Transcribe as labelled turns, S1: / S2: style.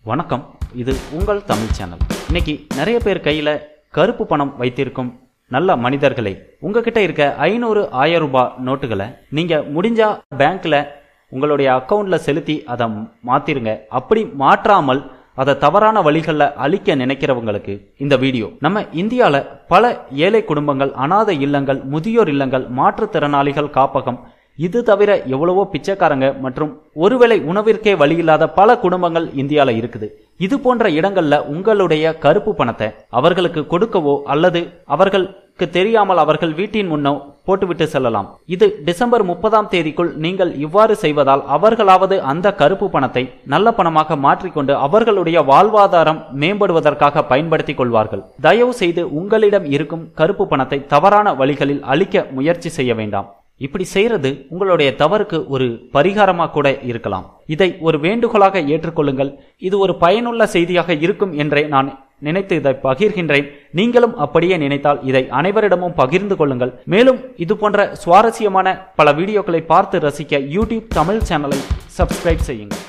S1: வணக்கம், இது உங்கள் தமிழ் சேனல். இன்னைக்கு நிறைய பேர் கையில் கருப்பு பணம் வைத்திருக்கும் நல்ல மனிதர்களே, உங்ககிட்ட இருக்க 500 1000 ரூபாய் நோட்டுகளை நீங்கள் முடிஞ்சா பேங்க்ல உங்களுடைய அக்கௌண்ட்ல செலுத்தி அதை மாத்திருங்க. அப்படி மாற்றாமல் அதை தவறான வழிகளில் அழிக்க நினைக்கிறவங்களுக்கு இந்த வீடியோ. நம்ம இந்தியாவில் பல ஏழை குடும்பங்கள், அனாதை இல்லங்கள், முதியோர் இல்லங்கள், மாற்றுத்திறனாளிகள் காப்பகம், இது தவிர எவ்வளவோ பிச்சைக்காரங்க மற்றும் ஒருவேளை உணவிற்கே வழி இல்லாத பல குடும்பங்கள் இந்தியாவில் இருக்குது. இது போன்ற இடங்கள்ல உங்களுடைய கருப்பு பணத்தை அவர்களுக்கு கொடுக்கவோ அல்லது அவர்களுக்கு தெரியாமல் அவர்கள் வீட்டின் முன்னோ போட்டுவிட்டு செல்லலாம். இது டிசம்பர் 30ஆம் தேதிக்குள் நீங்கள் இவ்வாறு செய்வதால் அவர்களாவது அந்த கருப்பு பணத்தை நல்ல பணமாக மாற்றிக்கொண்டு அவர்களுடைய வாழ்வாதாரம் மேம்படுவதற்காக பயன்படுத்திக் கொள்வார்கள். தயவு செய்து உங்களிடம் இருக்கும் கருப்பு பணத்தை தவறான வழிகளில் அழிக்க முயற்சி செய்ய வேண்டாம். இப்படி செய்யறது உங்களுடைய தவறுக்கு ஒரு பரிகாரமாக கூட இருக்கலாம். இதை ஒரு வேண்டுகோளாக ஏற்றுக்கொள்ளுங்கள். இது ஒரு பயனுள்ள செய்தியாக இருக்கும் என்றே நான் நினைத்து இதை பகிர்கின்றேன். நீங்களும் அப்படியே நினைத்தால் இதை அனைவரிடமும் பகிர்ந்து கொள்ளுங்கள். மேலும் இது போன்ற சுவாரஸ்யமான பல வீடியோக்களை பார்த்து ரசிக்க யூடியூப் தமிழ் சேனலை சப்ஸ்கிரைப் செய்யுங்கள்.